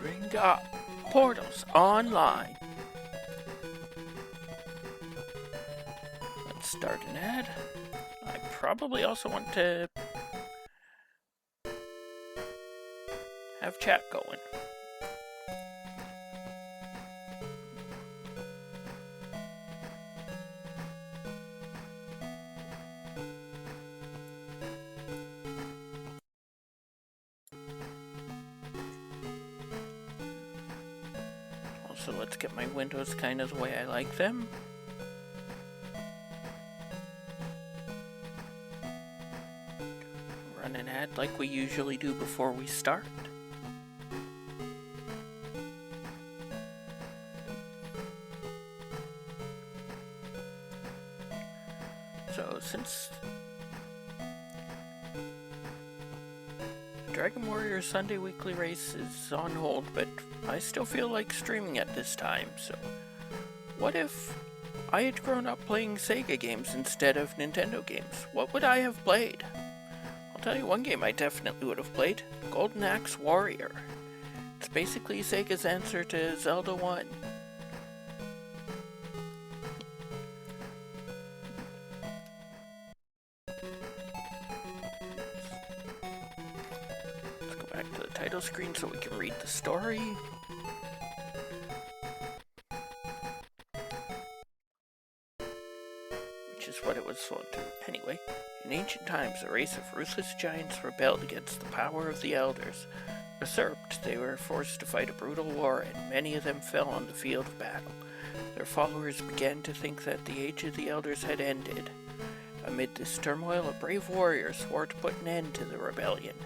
Bring up Portals Online. Let's start an ad. I probably also want to have chat going. Also, let's get my windows kind of the way I like them. Run an ad like we usually do before we start. So, since Dragon Warrior Sunday weekly race is on hold, but I still feel like streaming at this time, so what if I had grown up playing Sega games instead of Nintendo games? What would I have played? I'll tell you one game I definitely would have played, Golden Axe Warrior. It's basically Sega's answer to Zelda 1. Back to the title screen so we can read the story. Which is what it was sold to. Anyway, in ancient times, a race of ruthless giants rebelled against the power of the elders. Usurped, they were forced to fight a brutal war, and many of them fell on the field of battle. Their followers began to think that the age of the elders had ended. Amid this turmoil, a brave warrior swore to put an end to the rebellion.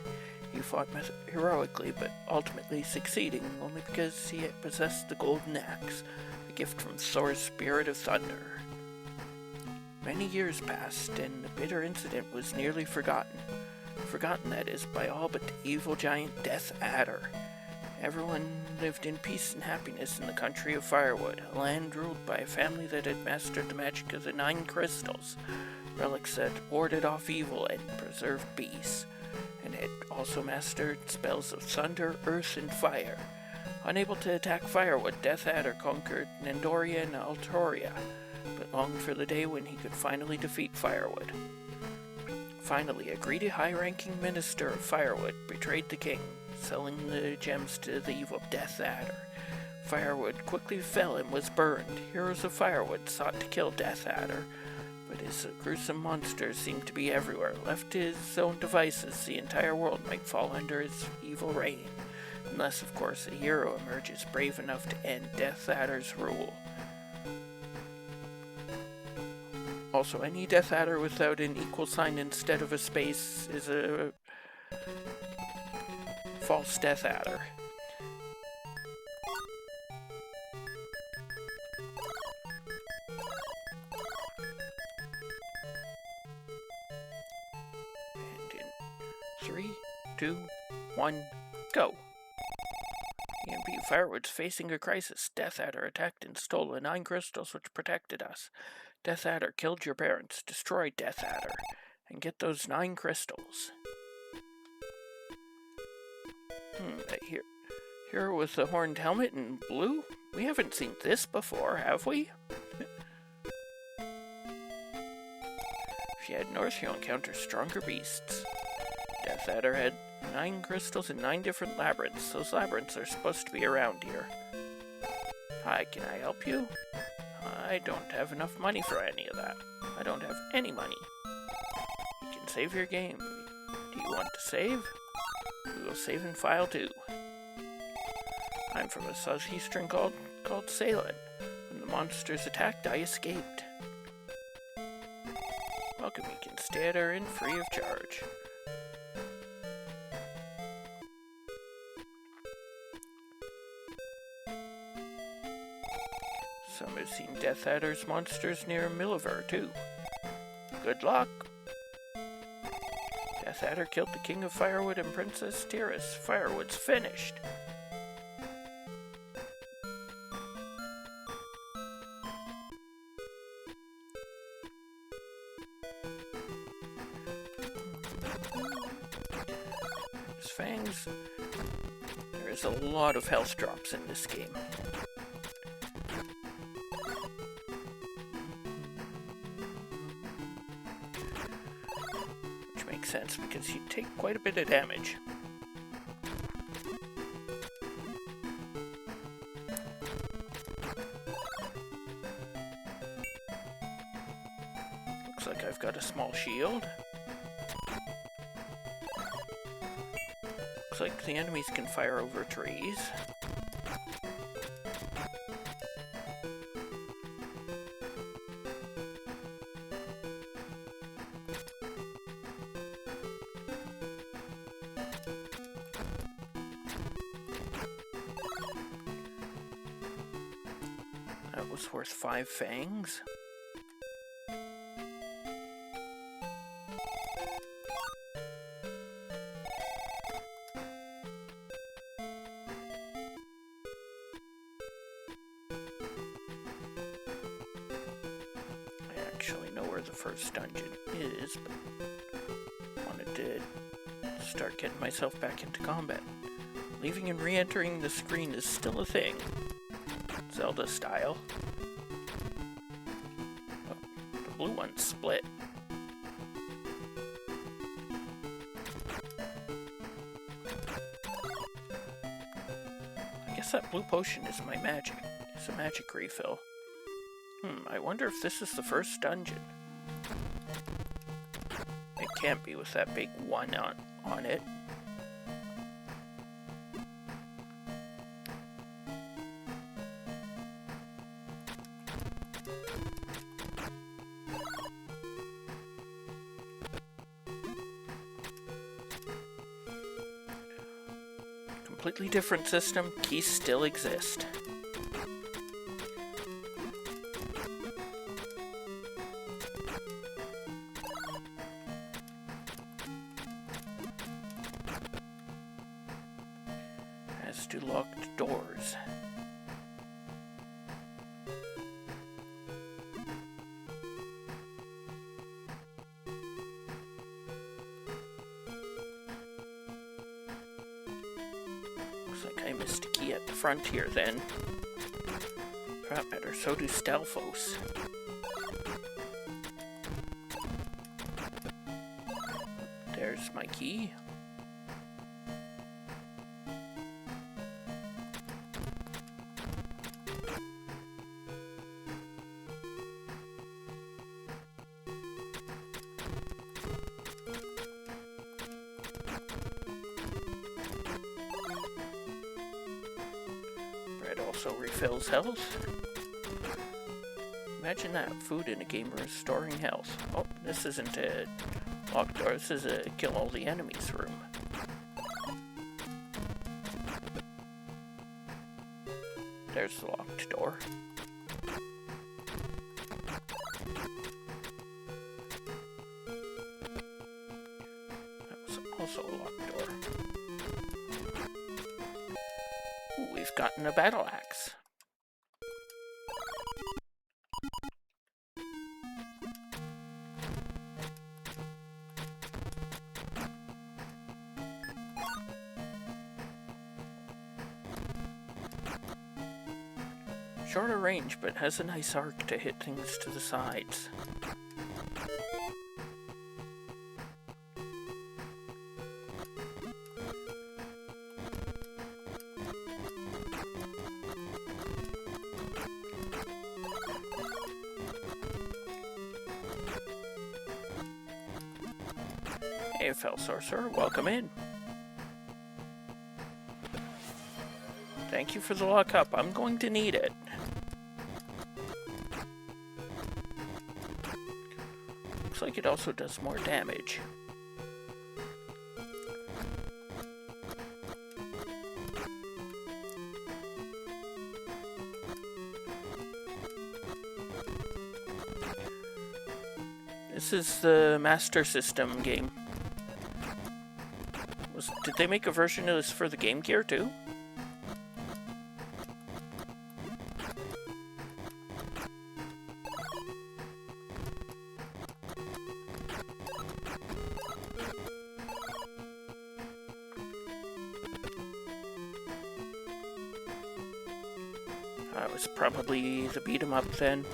He fought heroically, but ultimately succeeding only because he had possessed the Golden Axe, a gift from Thor's Spirit of Thunder. Many years passed, and the bitter incident was nearly forgotten. Forgotten, that is, by all but the evil giant Death Adder. Everyone lived in peace and happiness in the country of Firewood, a land ruled by a family that had mastered the magic of the 9 crystals, relics that warded off evil and preserved peace, and had also mastered spells of thunder, earth, and fire. Unable to attack Firewood, Death Adder conquered Nandoria and Altoria, but longed for the day when he could finally defeat Firewood. Finally, a greedy high-ranking minister of Firewood betrayed the king, selling the gems to the evil Death Adder. Firewood quickly fell and was burned. Heroes of Firewood sought to kill Death Adder, but his gruesome monsters seemed to be everywhere. Left to his own devices, the entire world might fall under his evil reign, unless, of course, a hero emerges brave enough to end Death Adder's rule. Also, any Death Adder without an equal sign instead of a space is a false Death Adder. And in 3, 2, 1, go! EMP Firewood's facing a crisis. Death Adder attacked and stole the 9 crystals which protected us. Death Adder killed your parents. Destroy Death Adder and get those 9 crystals. Hero with the horned helmet in blue? We haven't seen this before, have we? If you head north, you'll encounter stronger beasts. Death Adder had 9 crystals in 9 different labyrinths. Those labyrinths are supposed to be around here. Hi, can I help you? I don't have enough money for any of that. I don't have any money. You can save your game. Do you want to save? We will save in file 2. I'm from a southeastern called Salem. When the monsters attacked, I escaped. Welcome, you can stay at our inn free of charge. Some have seen Death Adder's monsters near Milliver, too. Good luck! Death Adder killed the King of Firewood and Princess Tiras. Firewood's finished! There's fangs. There's a lot of health drops in this game. Which makes sense because you take quite a bit of damage. Looks like I've got a small shield. Looks like the enemies can fire over trees. That was worth 5 fangs. The first dungeon is, but wanted to start getting myself back into combat. Leaving and re-entering the screen is still a thing. Zelda style. Oh, the blue one's split. I guess that blue potion is my magic. It's a magic refill. I wonder if this is the first dungeon. It can't be with that big one on it. Completely different system, keys still exist. As do locked doors. Looks like I missed a key at the frontier then. For that matter, so do Stelphos. There's my key. Also refills health. Imagine that, food in a game restoring health. Oh, this isn't a locked door, this is a kill all the enemies room. There's the locked door. That was also a locked door. Ooh, we've gotten a battle axe. Shorter range, but has a nice arc to hit things to the sides. Hey, Fell Sorcerer, welcome in. Thank you for the lockup. I'm going to need it. Looks like it also does more damage. This is the Master System game. Did they make a version of this for the Game Gear too? That was probably the beat 'em up then.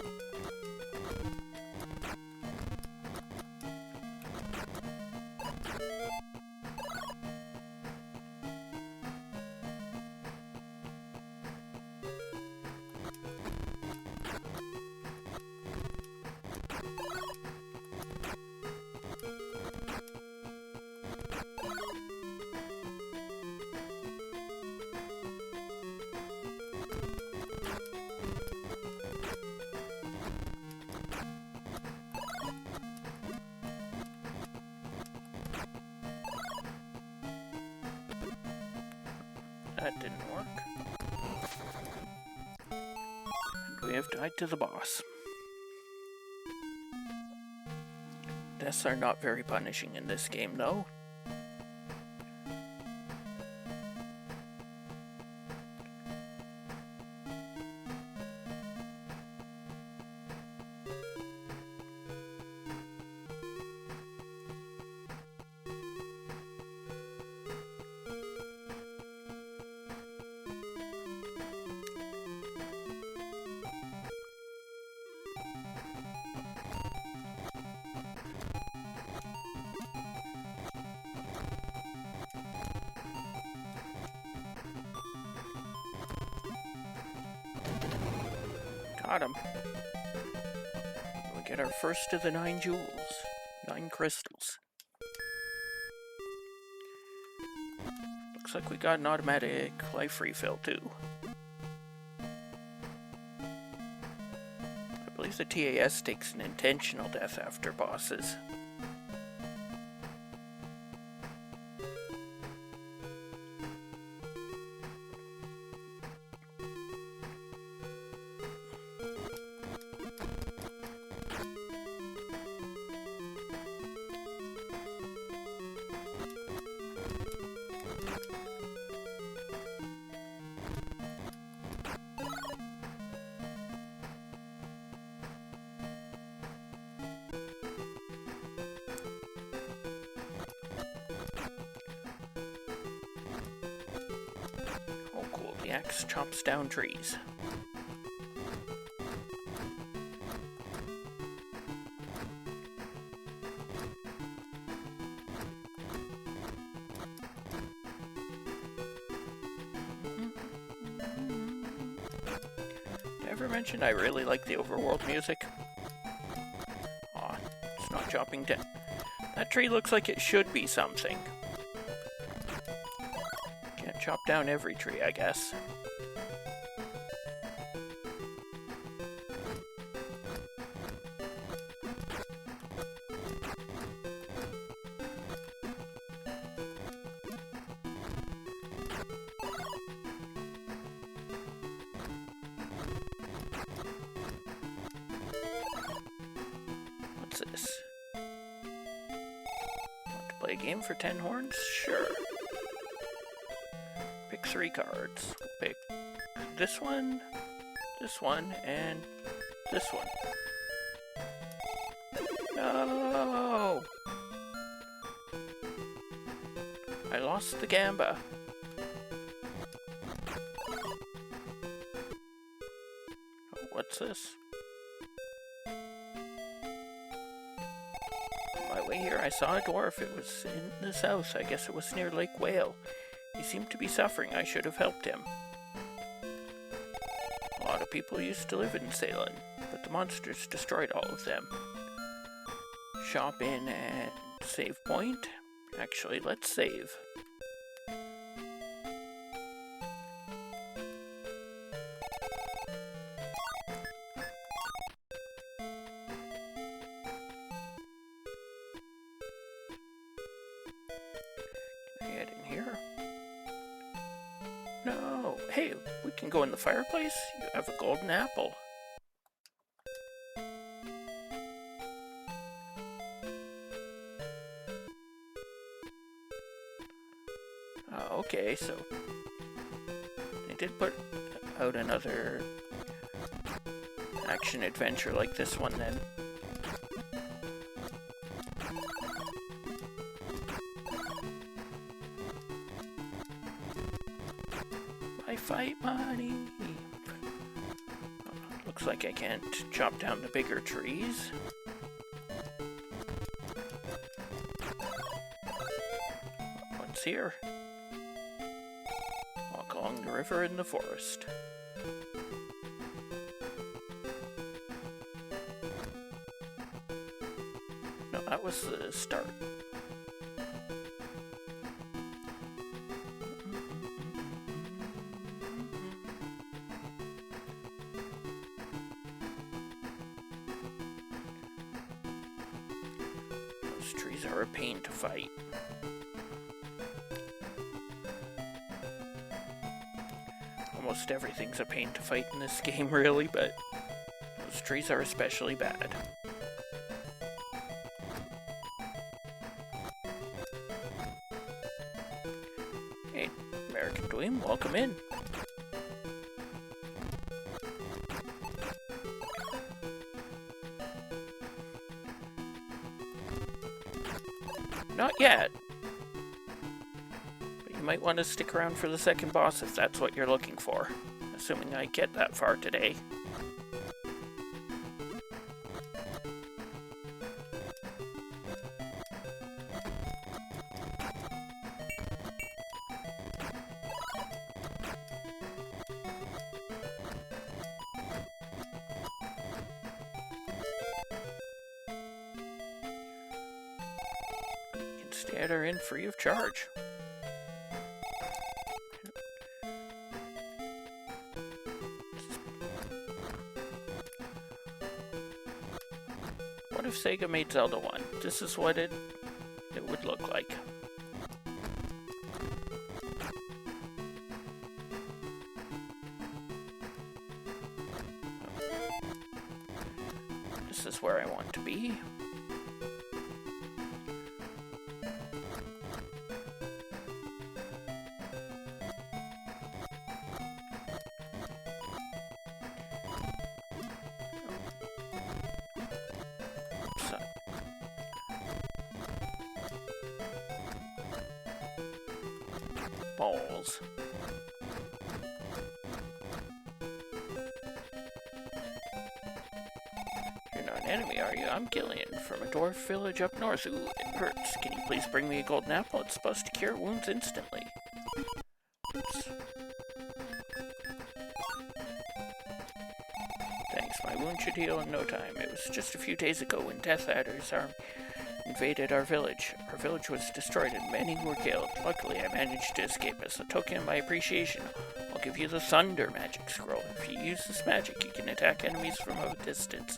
That didn't work. And we have died to the boss. Deaths are not very punishing in this game, though. Got him. We get our first of the 9 jewels. 9 crystals. Looks like we got an automatic life refill too. I believe the TAS takes an intentional death after bosses. The axe chops down trees. Did I ever mention I really like the overworld music? Aw, it's not chopping down. That tree looks like it should be something. Chop down every tree, I guess. What's this? Want to play a game for 10 horns? Sure. Pick 3 cards. We'll pick this one, and this one. No! I lost the gamba. Oh, what's this? On my way here I saw a dwarf. It was in the south. I guess it was near Lake Whale. He seemed to be suffering. I should have helped him. A lot of people used to live in Salem, but the monsters destroyed all of them. Shop in and save point. Actually, let's save. Can I get in here? No. Hey, we can go in the fireplace? You have a golden apple. Okay, so they did put out another action adventure like this one then. I fight money. Looks like I can't chop down the bigger trees. What's here? Walk along the river in the forest. No, that was the start. Those trees are a pain to fight. Almost everything's a pain to fight in this game, really, but those trees are especially bad. Hey, American Dweem, welcome in. Not yet. But you might want to stick around for the second boss if that's what you're looking for. Assuming I get that far today. Instead are in free of charge. What if Sega made Zelda 1? This is what it would look like. This is where I want to be. Balls. You're not an enemy, are you? I'm Gillian from a dwarf village up north. Ooh, it hurts. Can you please bring me a golden apple? It's supposed to cure wounds instantly. Oops. Thanks, my wound should heal in no time. It was just a few days ago when Death Adder's army invaded our village. Our village was destroyed and many were killed. Luckily, I managed to escape. As a token of my appreciation, I'll give you the Thunder Magic Scroll. If you use this magic, you can attack enemies from a distance.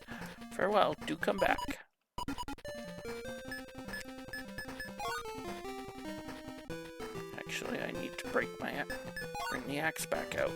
Farewell, do come back. Actually, I need to bring the axe back out.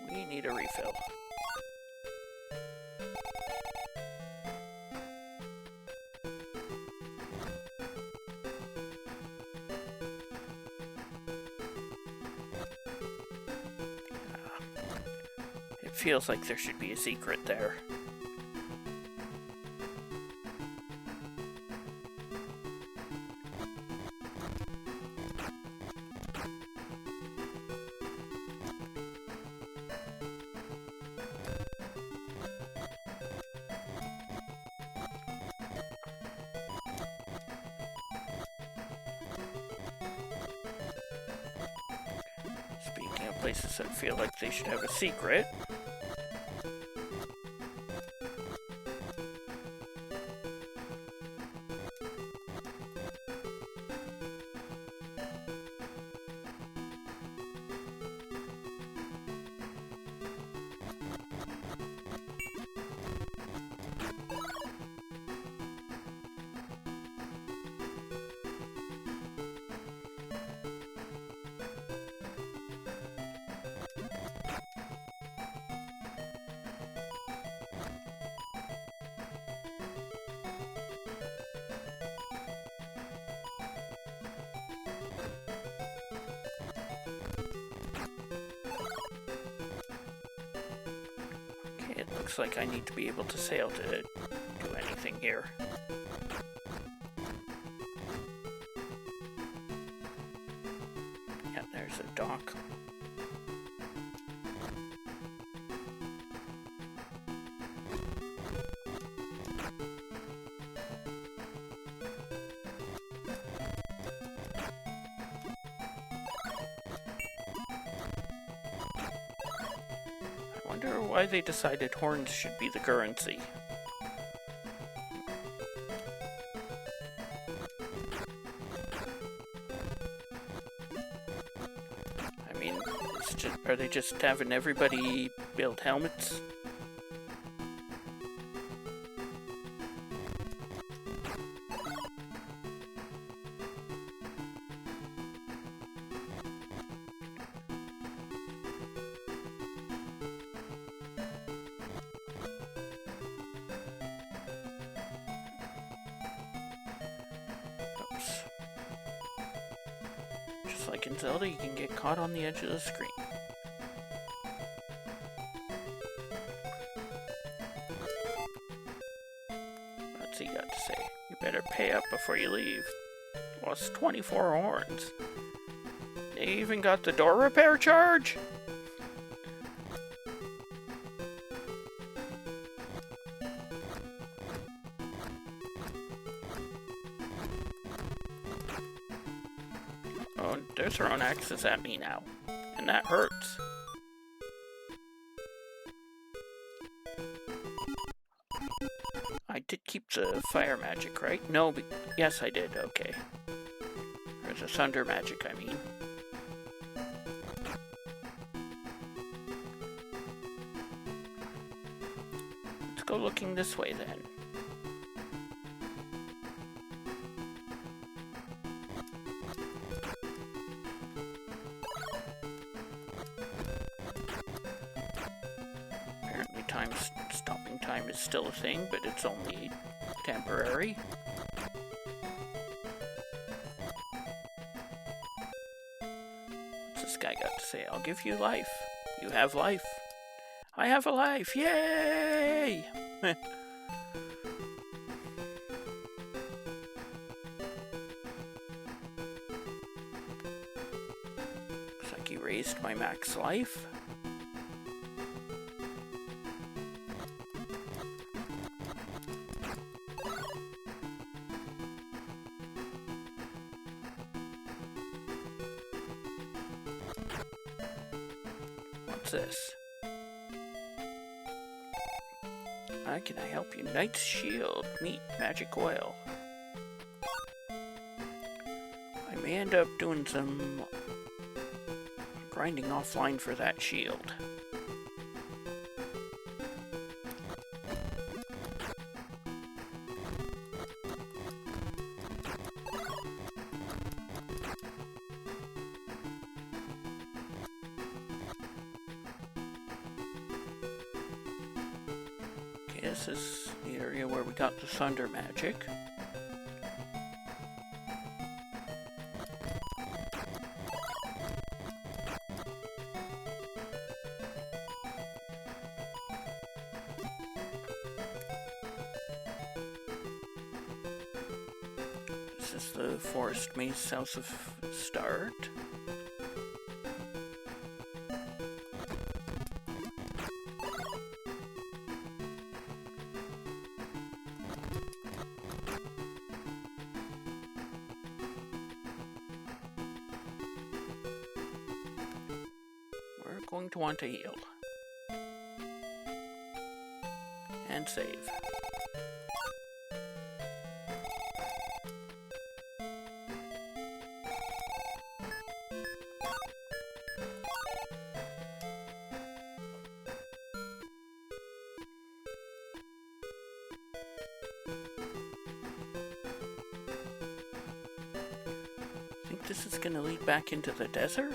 We need a refill. It feels like there should be a secret there. Speaking of places that feel like they should have a secret, looks like I need to be able to sail to do anything here. Yeah, there's a dock. I wonder why they decided horns should be the currency. I mean, are they just having everybody build helmets? Just like in Zelda, you can get caught on the edge of the screen. What's he got to say? You better pay up before you leave. Lost 24 horns. They even got the door repair charge? Oh, they're throwing axes at me now. And that hurts. I did keep the fire magic, right? No, but yes, I did. Okay. Or the thunder magic, I mean. Let's go looking this way then. Apparently stopping time is still a thing, but it's only temporary. What's this guy got to say? I'll give you life. You have life. I have a life. Yay! Looks like he raised my max life. What's this? How can I help you? Knight's Shield. Meat. Magic oil. I may end up doing some grinding offline for that shield. This is the area where we got the thunder magic. This is the forest maze south of Start. Going to want to heal. And save. Think this is going to lead back into the desert?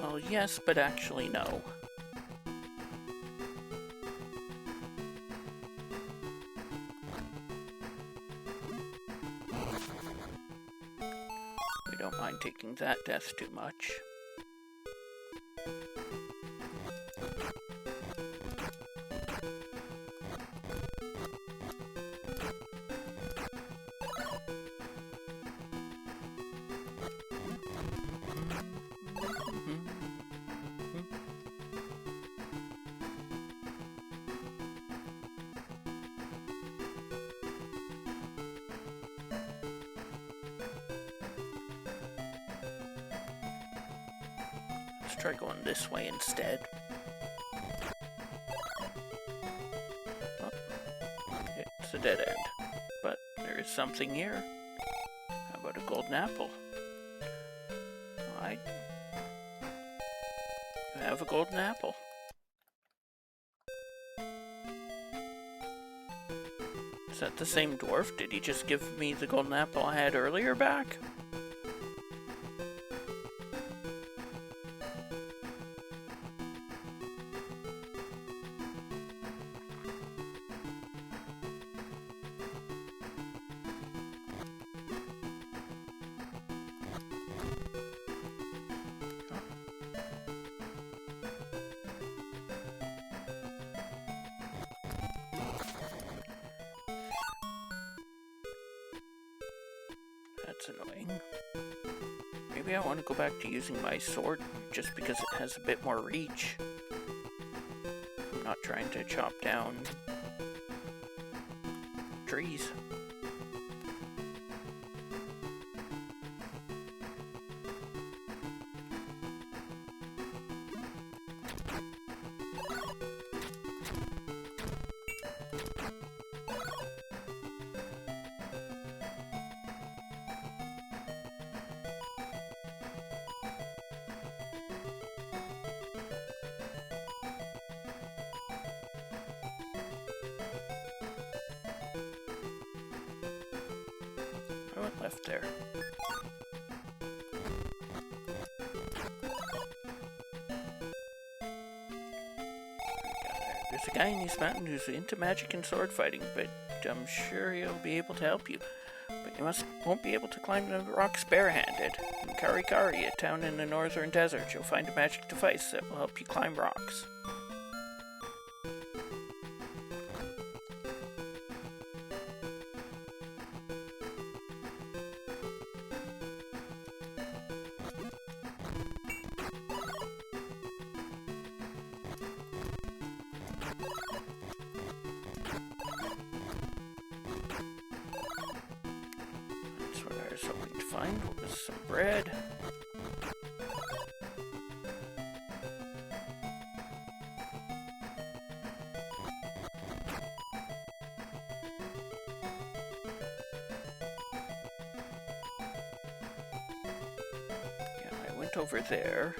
Well, yes, but actually no. We don't mind taking that death too much. Let's try going this way instead. Oh, it's a dead end. But there is something here. How about a golden apple? You have a golden apple. Is that the same dwarf? Did he just give me the golden apple I had earlier back? That's annoying. Maybe I want to go back to using my sword just because it has a bit more reach. I'm not trying to chop down trees. I went left there. There's a guy in these mountains who's into magic and sword fighting, but I'm sure he'll be able to help you. But you won't be able to climb the rocks barehanded. In Karikari, a town in the northern desert, you'll find a magic device that will help you climb rocks. Hoping to find was some bread. Yeah, I went over there.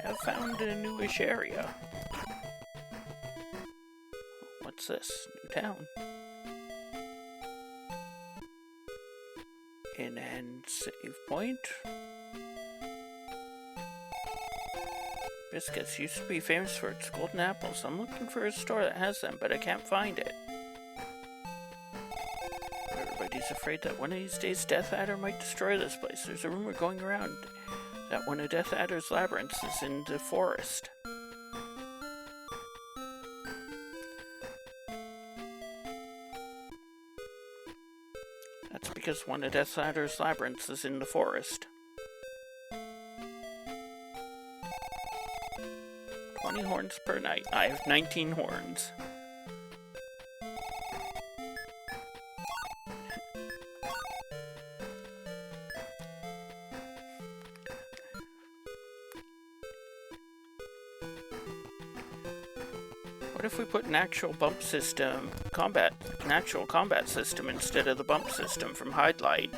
I've found a newish area. What's this? New town. Inn and save point. Biscuits used to be famous for its golden apples. I'm looking for a store that has them, but I can't find it. Everybody's afraid that one of these days Death Adder might destroy this place. There's a rumor going around that one of Death Adder's labyrinths is in the forest. That's because one of Death Adder's labyrinths is in the forest. 20 horns per night. I have 19 horns. What if we put an actual bump system, an actual combat system instead of the bump system from Hide-Light?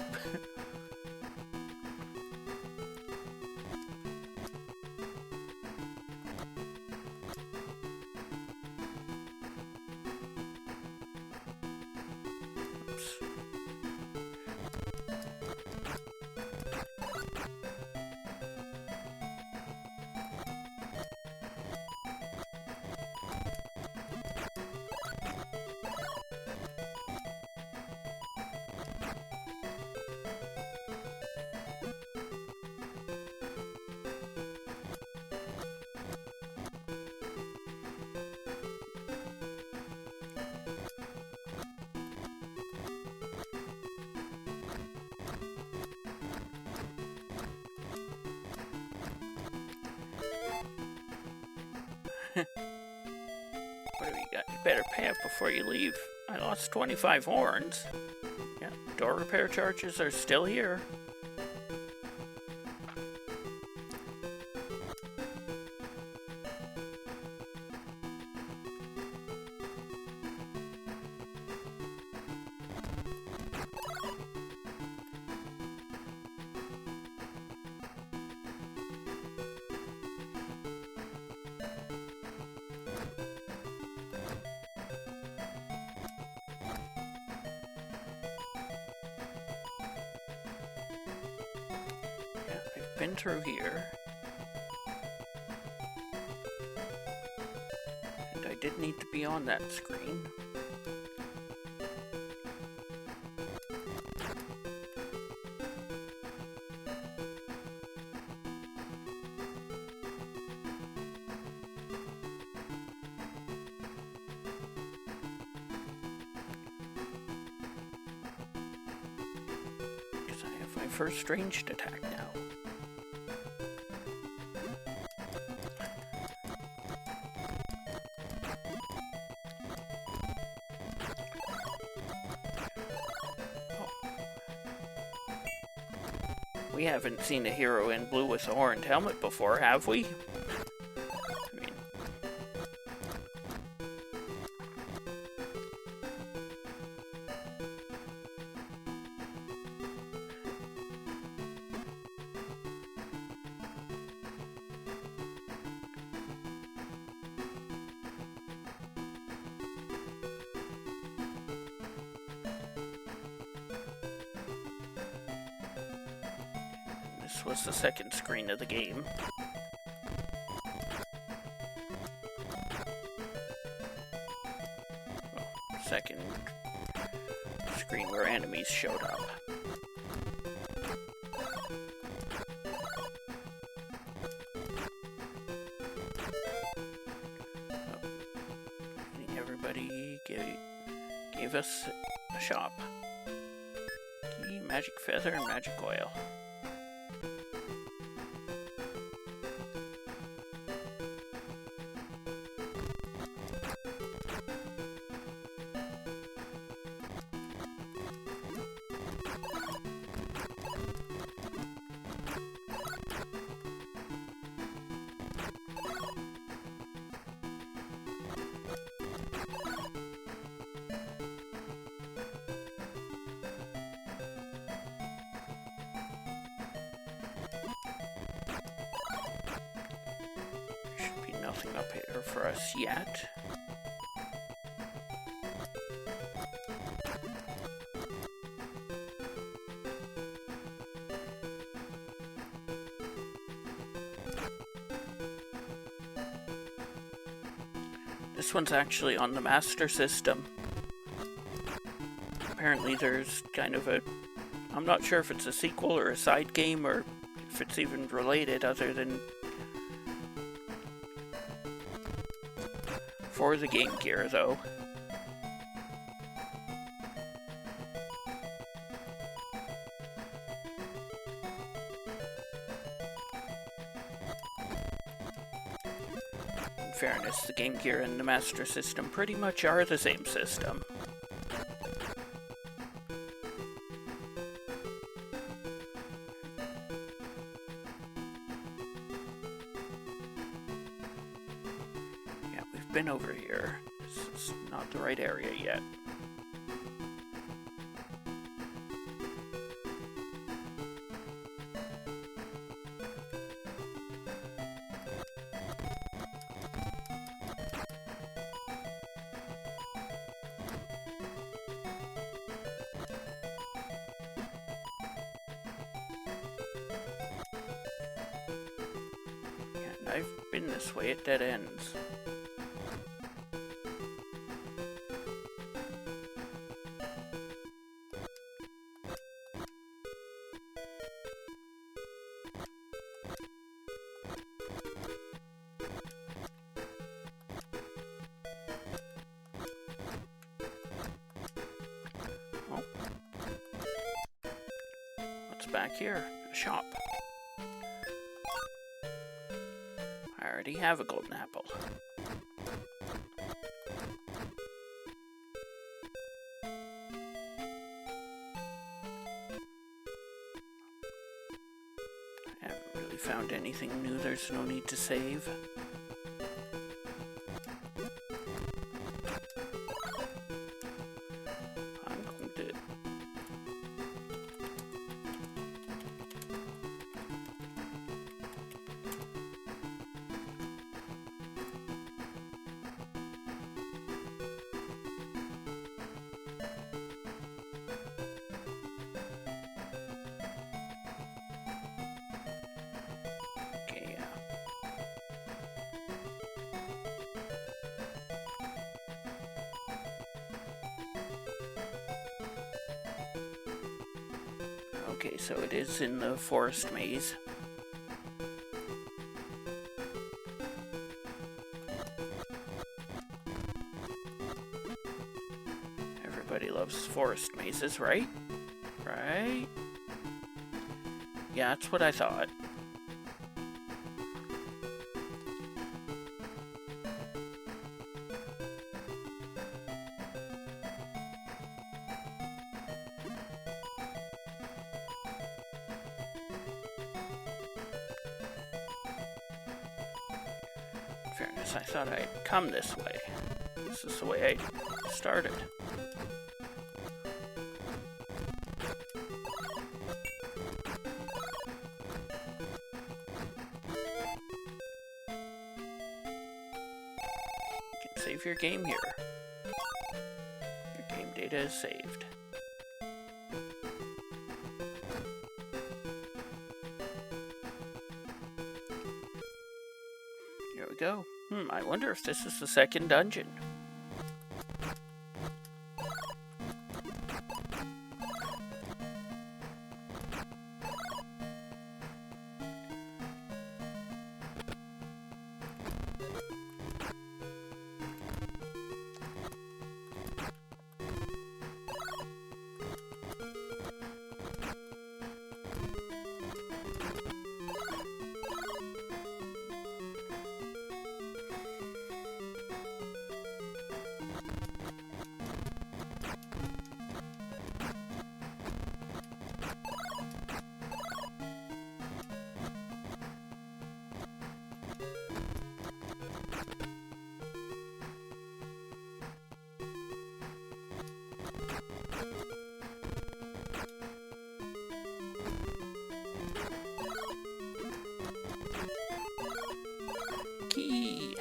What do we got? You better pay up before you leave. I lost 25 horns. Yeah, door repair charges are still here. Been through here. And I did need to be on that screen. Because I have my first ranged attack now. We haven't seen a hero in blue with a horned helmet before, have we? I mean... This was the second screen of the game. Well, second screen where enemies showed up. Everybody gave us a shop. Key, magic feather, and magic oil. Nothing up here for us yet. This one's actually on the Master System. Apparently there's kind of a... I'm not sure if it's a sequel or a side game or if it's even related other than... for the Game Gear, though. In fairness, the Game Gear and the Master System pretty much are the same system. been over here. This is not the right area yet. I've been this way at dead ends. Oh. What's back here? A shop. I already have a golden apple. I haven't really found anything new. There's no need to save. I'm going to... Okay, okay, so it is in the forest maze. Everybody loves forest mazes, right? Right? Yeah, that's what I thought. In fairness, I thought I'd come this way. This is the way I started. You can save your game here. Your game data is saved. Here we go. I wonder if this is the second dungeon. Key.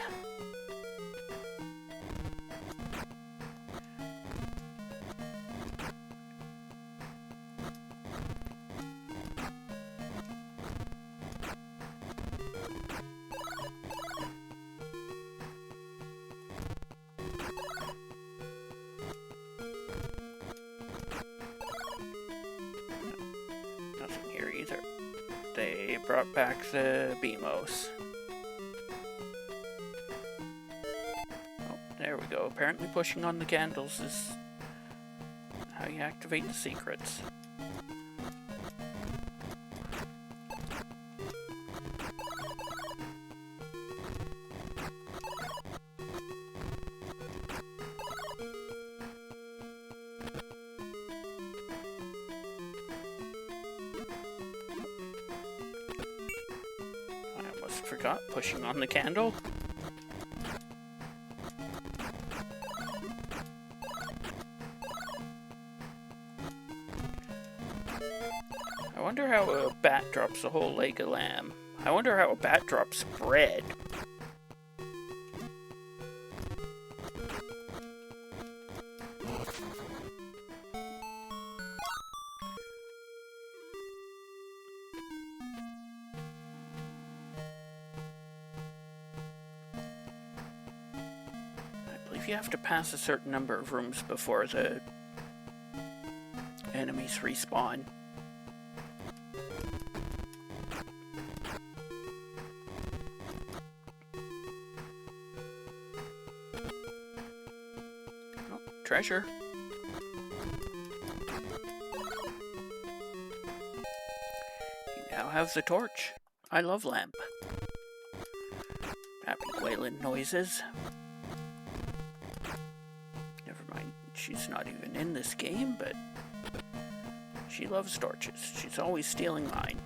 Nothing here either. They brought back the BMOs. There we go. Apparently pushing on the candles is how you activate the secrets. I almost forgot pushing on the candle. how a bat drops a whole leg of lamb. I wonder how a bat drops bread. I believe you have to pass a certain number of rooms before the enemies respawn. Oh, treasure. You now have the torch. I love lamp. Happy Wayland noises. Never mind, she's not even in this game, but she loves torches. She's always stealing mine.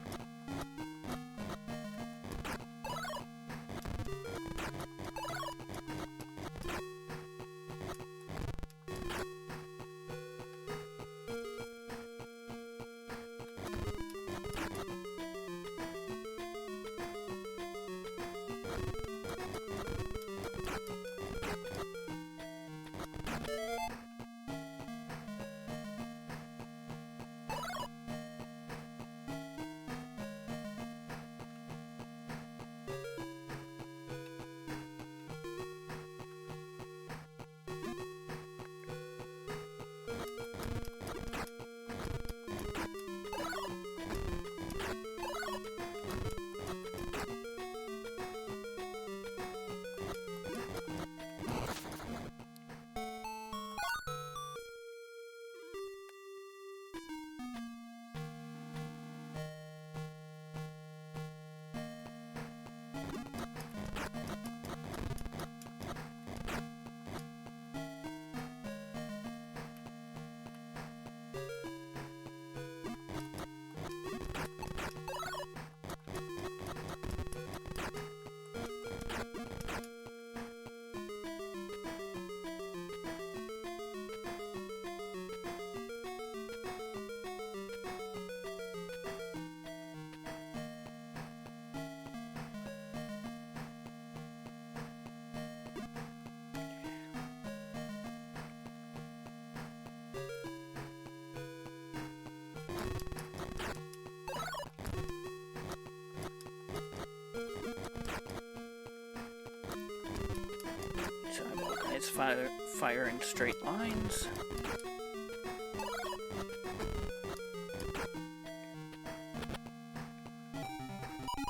It's fire in straight lines.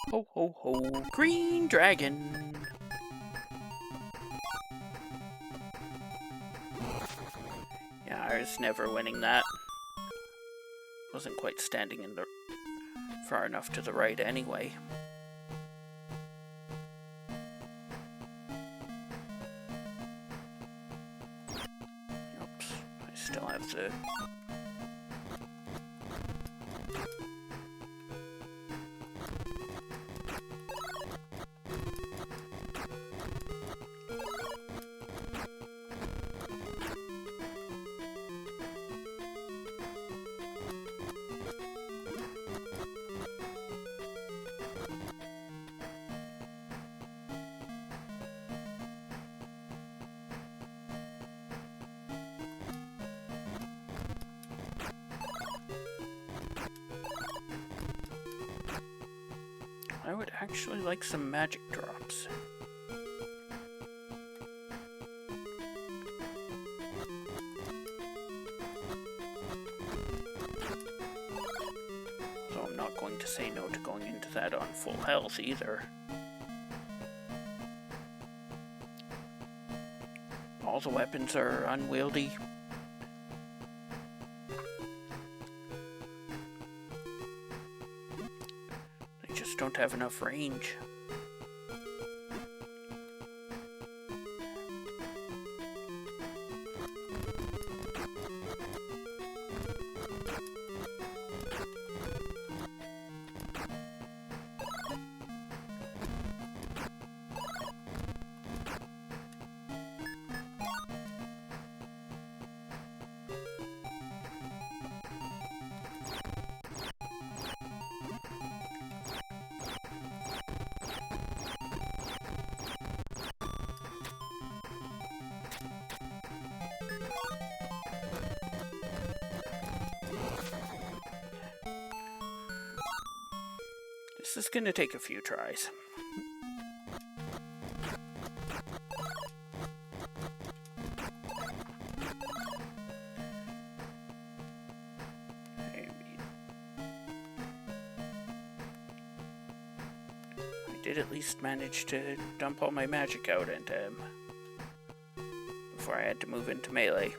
Ho ho ho, green dragon! Yeah, I was never winning that. Wasn't quite standing in the far enough to the right anyway. Still have the... I would actually like some magic drops. So I'm not going to say no to going into that on full health either. All the weapons are unwieldy. Don't have enough range. This is gonna take a few tries. I did at least manage to dump all my magic out into him before I had to move into melee.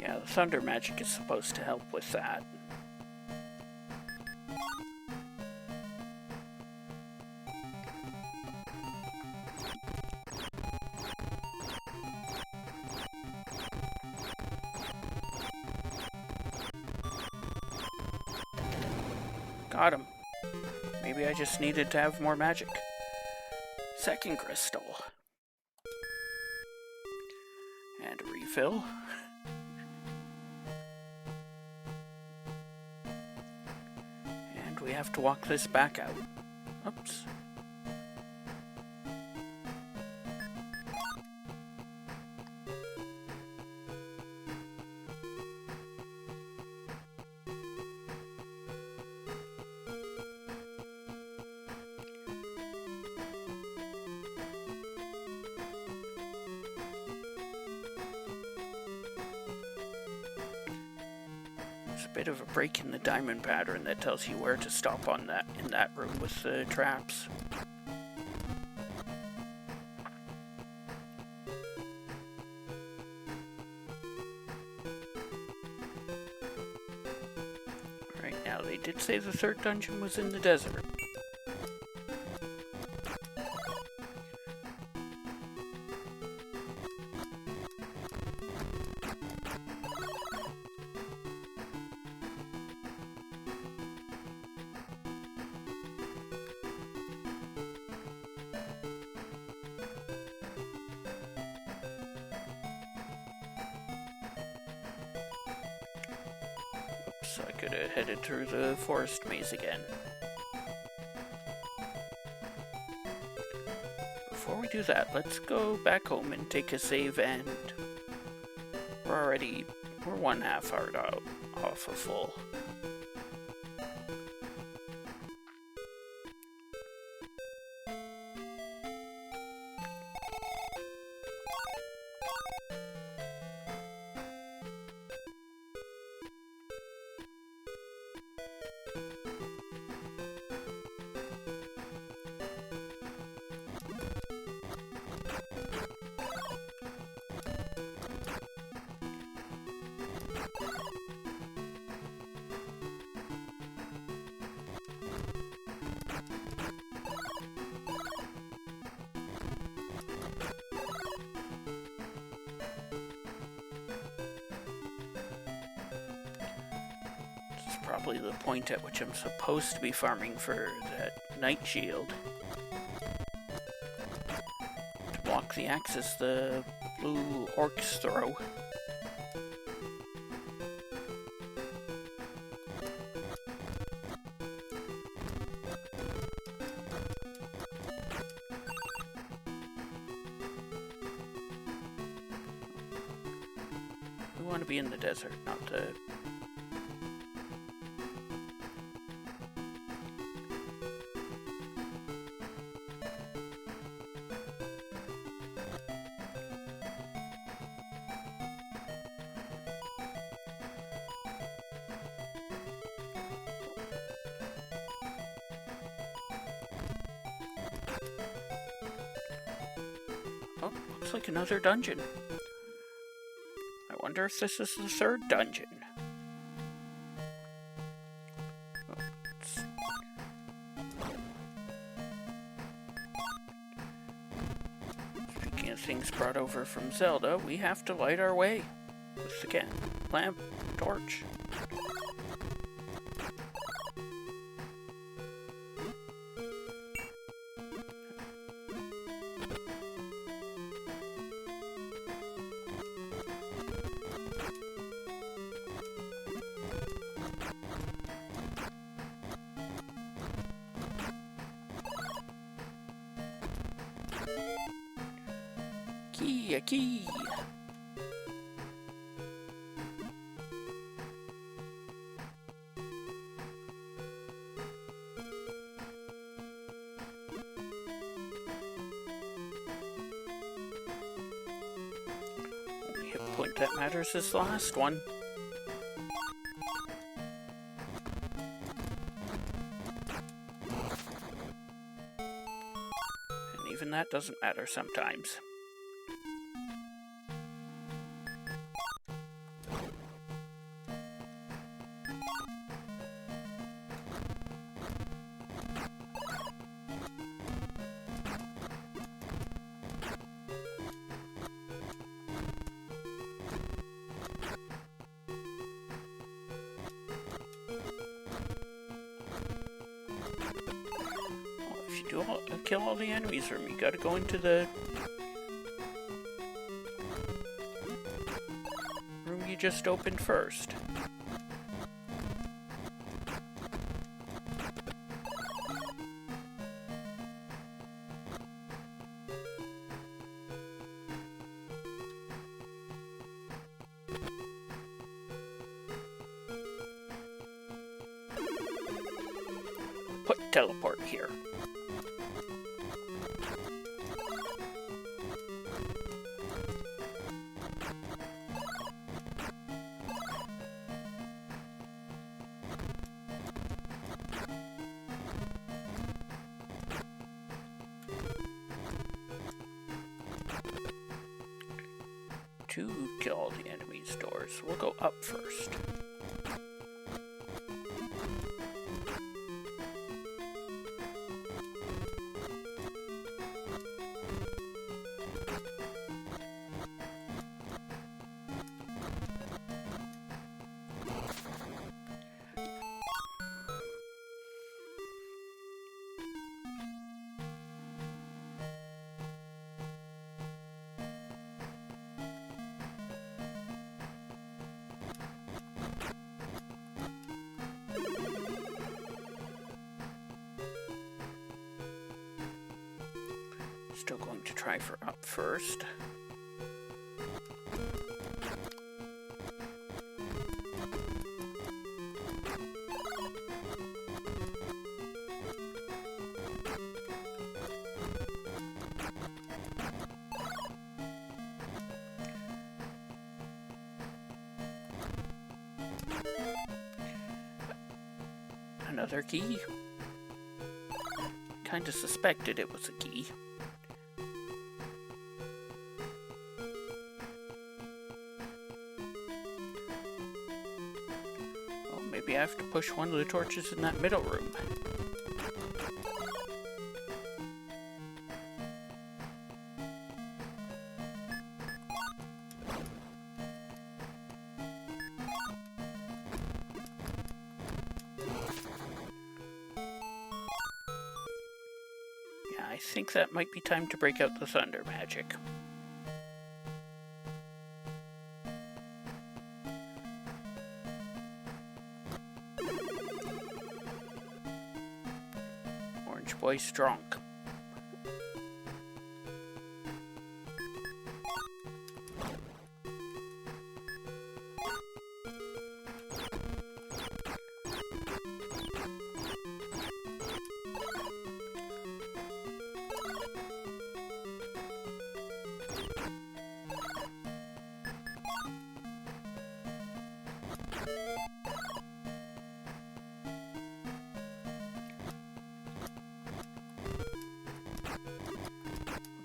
Yeah, the thunder magic is supposed to help with that. Got him. Maybe I just needed to have more magic. Second crystal. And a refill. And we have to walk this back out. Oops. A bit of a break in the diamond pattern that tells you where to stop on that in that room with the traps. Right now, they did say the third dungeon was in the desert. So I could have headed through the forest maze again. Before we do that, let's go back home and take a save, and we're 1/2 hour out off of full. Probably the point at which I'm supposed to be farming for that night shield. To block the axes the blue orcs throw. We want to be in the desert, not the... Oh, looks like another dungeon. I wonder if this is the third dungeon. things brought over from Zelda, we have to light our way with the lamp, torch. A key! Only hit point that matters is the last one. And even that doesn't matter sometimes. Kill all the enemies from you gotta go into the room you just opened first. Put teleport here. To kill all the enemies' doors, we'll go up first. Still going to try for up first. Another key. Kinda suspected it was a key. Maybe I have to push one of the torches in that middle room. Yeah, I think that might be time to break out the thunder magic. Boy's drunk.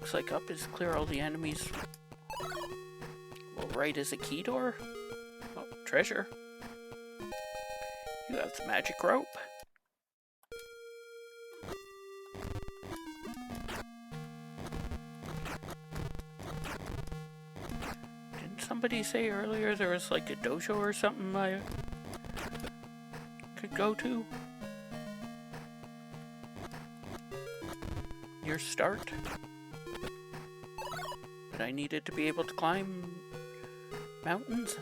Looks like up is clear all the enemies. Well, right is a key door. Oh, treasure. You have the magic rope. somebody say earlier there was like a dojo or something I could go to? Your start? But I needed to be able to climb mountains?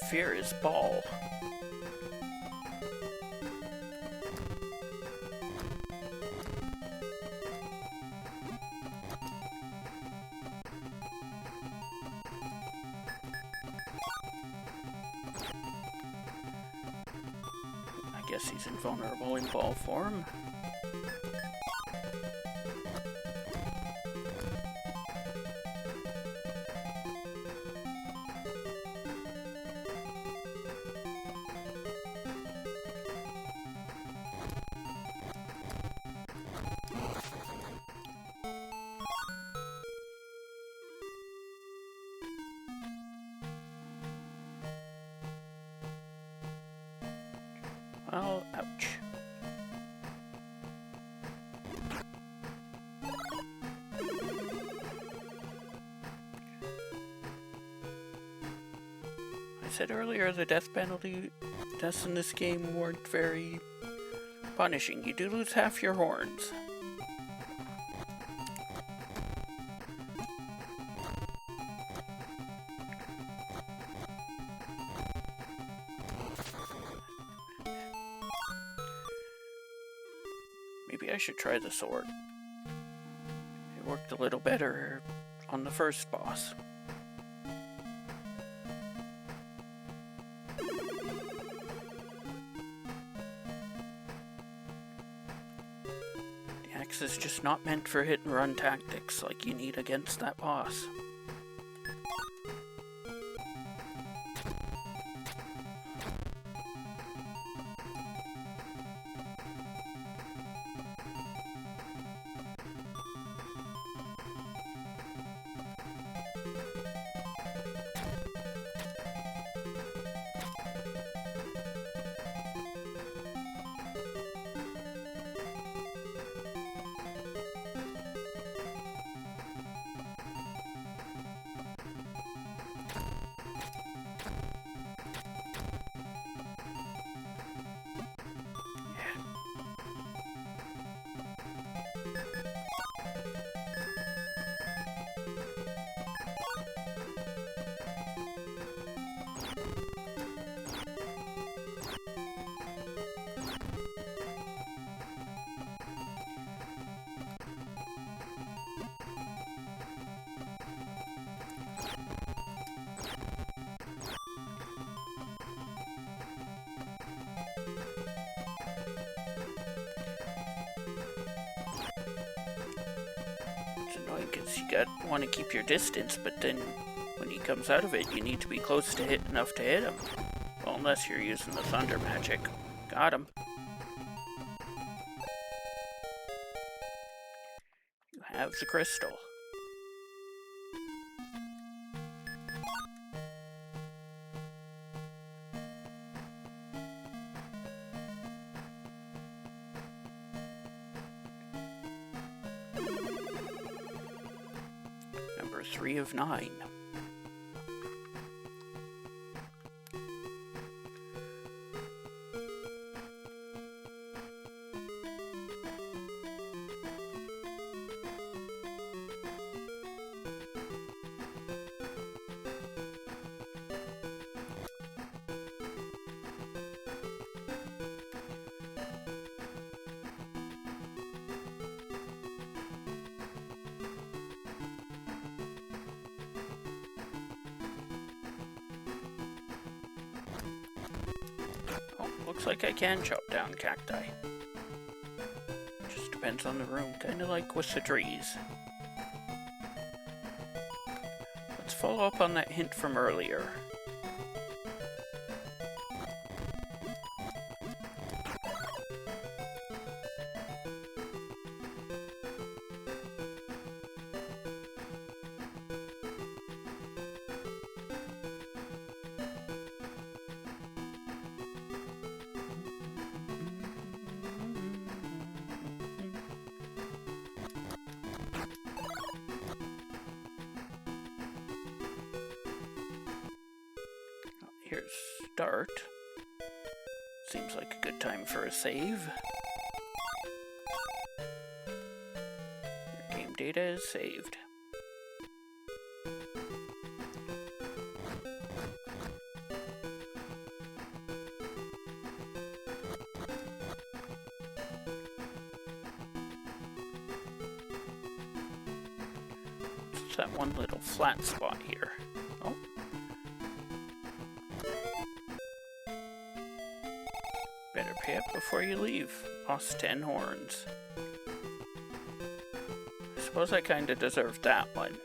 Fear is ball. I guess he's invulnerable in ball form. Well, ouch. I said earlier the deaths in this game weren't very punishing. You do lose half your horns. Maybe I should try the sword. It worked a little better on the first boss. The axe is just not meant for hit and run tactics like you need against that boss. Because you want to keep your distance, but then when he comes out of it, you need to be close to enough to hit him. Well, unless you're using the thunder magic. Got him. You have the crystal. Number 3 of 9. Oh, looks like I can chop down cacti. Just depends on the room, kind of like with the trees. Let's follow up on that hint from earlier. Here's start. Seems like a good time for a save. Your game data is saved. It's that one little flat spot here. Oh. Better pay up before you leave. Lost 10 horns. I suppose I kinda deserved that one.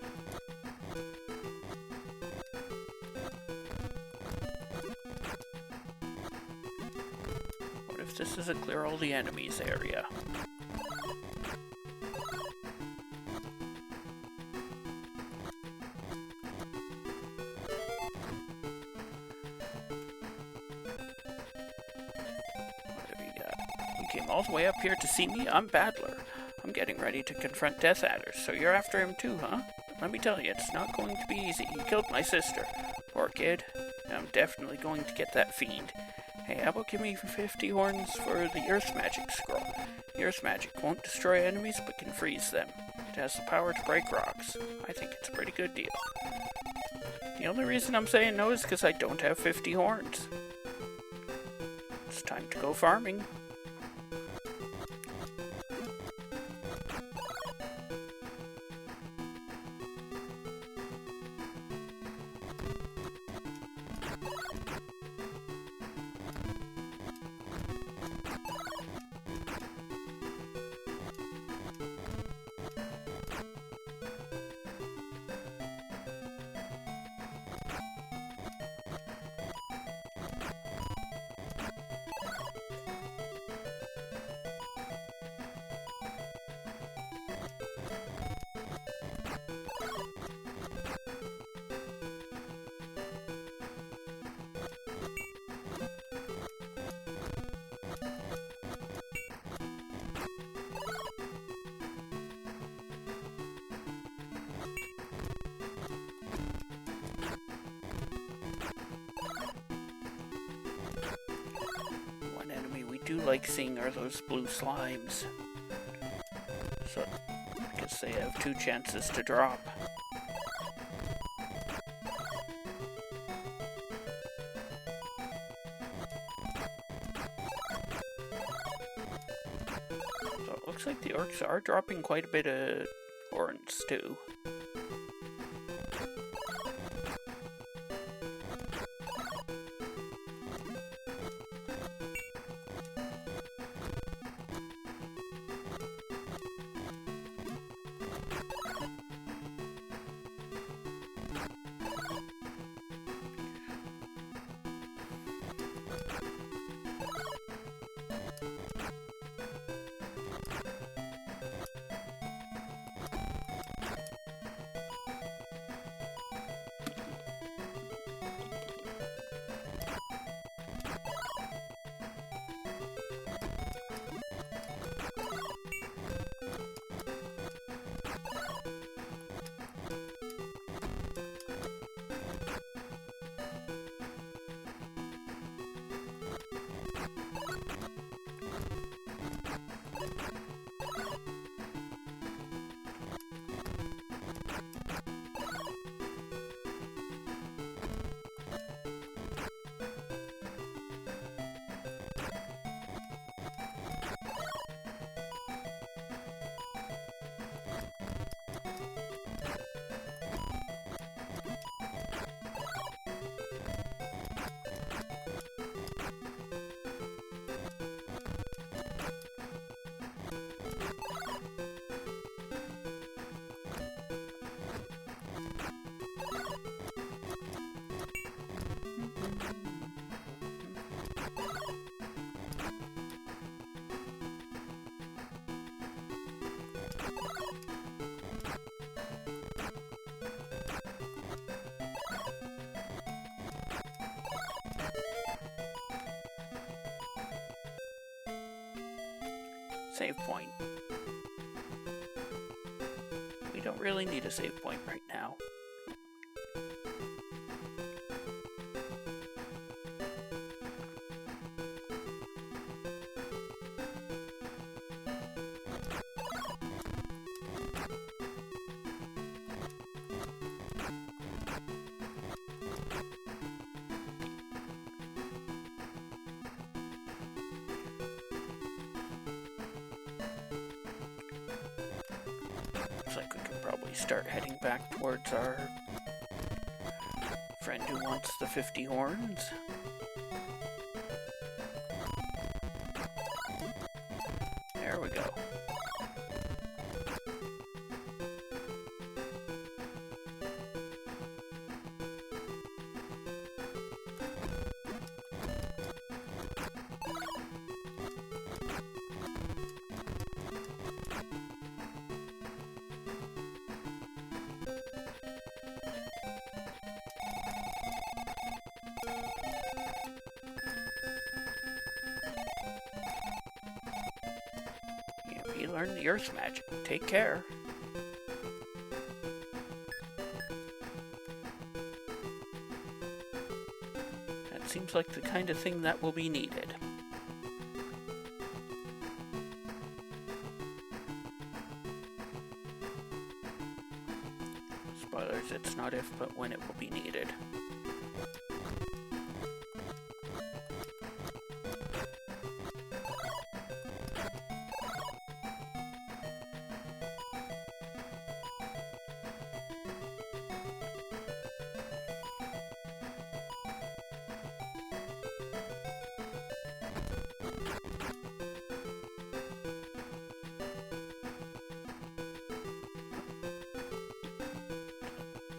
What if this is a clear all the enemies area? Came all the way up here to see me? I'm Battler. I'm getting ready to confront Death Adder, so you're after him too, huh? Let me tell you, it's not going to be easy. He killed my sister. Poor kid. I'm definitely going to get that fiend. Hey, how about give me 50 horns for the Earth Magic scroll? The Earth Magic won't destroy enemies, but can freeze them. It has the power to break rocks. I think it's a pretty good deal. The only reason I'm saying no is because I don't have 50 horns. It's time to go farming. Do like seeing are those blue slimes. So, I guess they have 2 chances to drop. So it looks like the orcs are dropping quite a bit of horns too. save point. We don't really need a save point right now. Looks like we could probably start heading back towards our friend who wants the 50 horns. There we go. You learn the Earth magic. Take care. That seems like the kind of thing that will be needed. Spoilers, it's not if, but when it will be needed.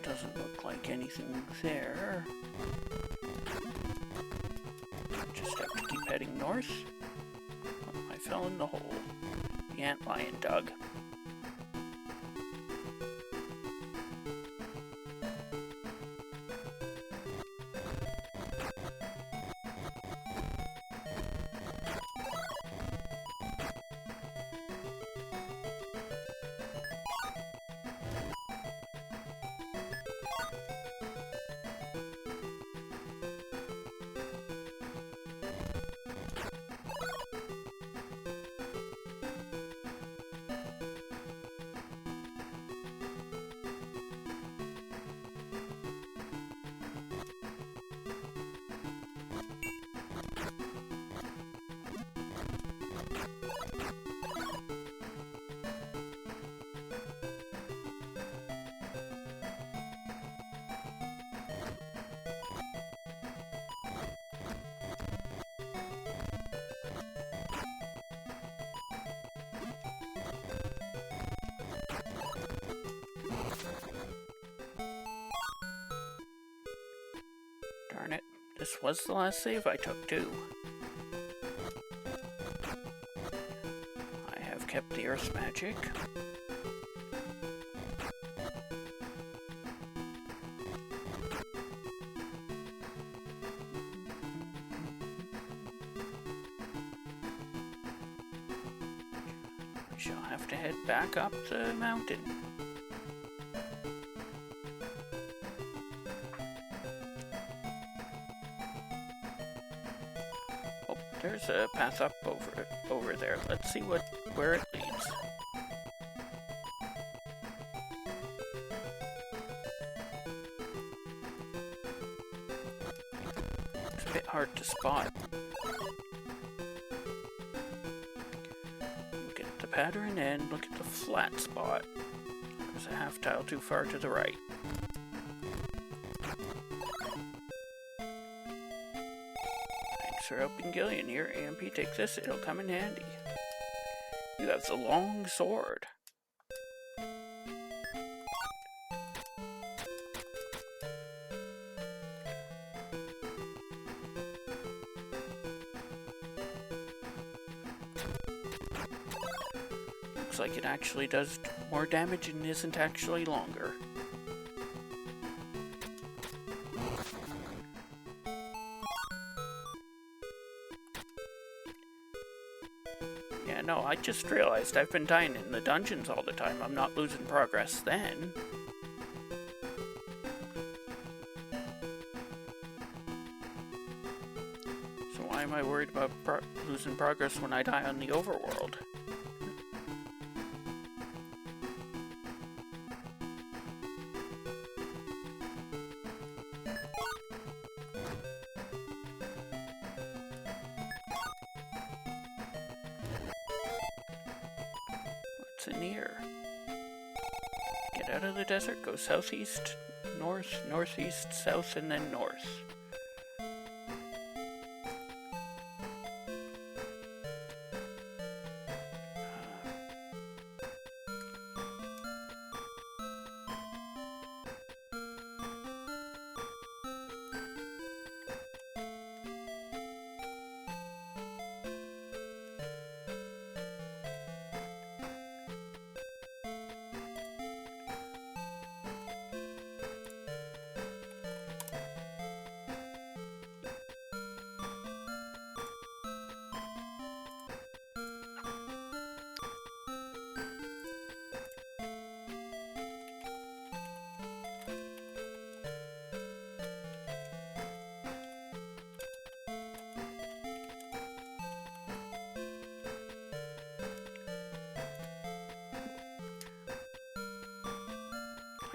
Doesn't look like anything there. Just have to keep heading north. Oh, I fell in the hole. The antlion dug. Darn it, this was the last save I took too. I have kept the Earth magic. I shall have to head back up the mountain. There's a path up over there. Let's see where it leads. It's a bit hard to spot. Look at the pattern and look at the flat spot. There's a half tile too far to the right. For helping Gillian here, EMP, take this, it'll come in handy. You have the long sword. Looks like it actually does more damage and isn't actually longer. no, I just realized I've been dying in the dungeons all the time. I'm not losing progress then. So why am I worried about losing progress when I die on the overworld? In here. Get out of the desert, go southeast, north, northeast, south, and then north.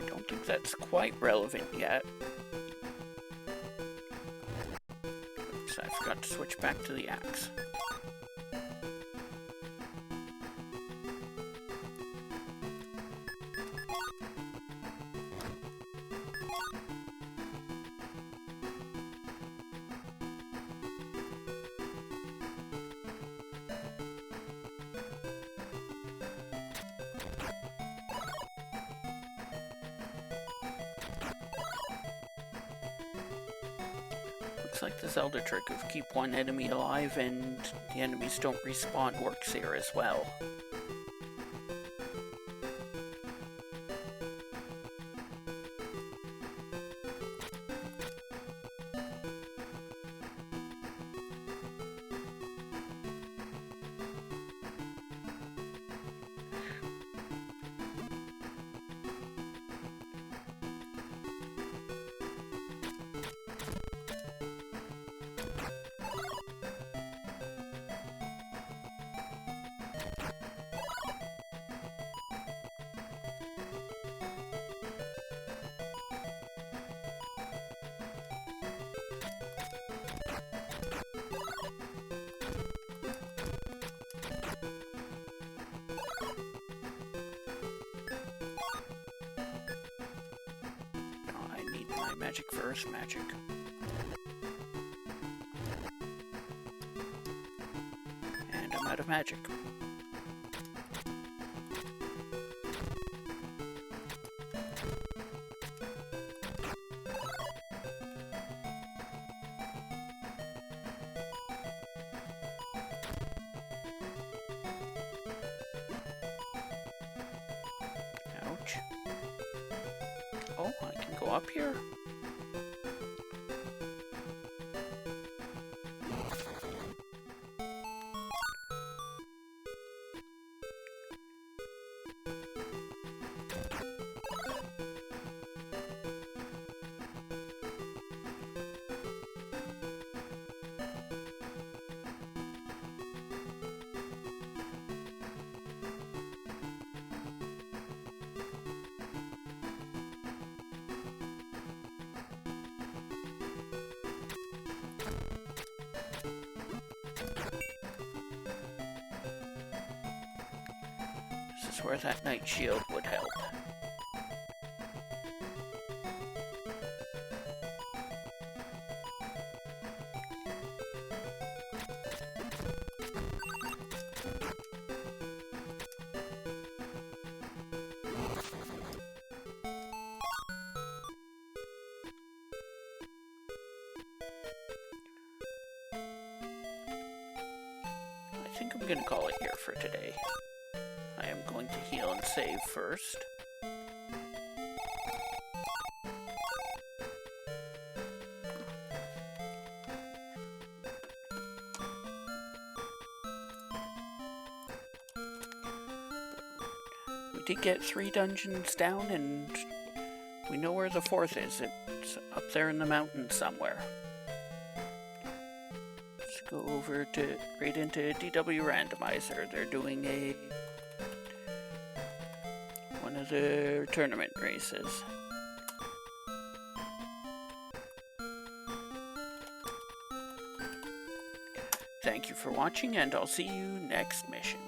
I don't think that's quite relevant yet. Oops, I forgot to switch back to the axe. Looks like the Zelda trick of keep one enemy alive and the enemies don't respawn works here as well. Magic for Earth magic. And I'm out of magic. Ouch. Oh, I can go up here? This is where that night shield would help. I think I'm gonna call it here for today. I am going to heal and save first. did get 3 dungeons down, and we know where the 4th is. It's up there in the mountains somewhere. Let's go over to right into DW Randomizer. They're doing one of the tournament races. Thank you for watching, and I'll see you next mission.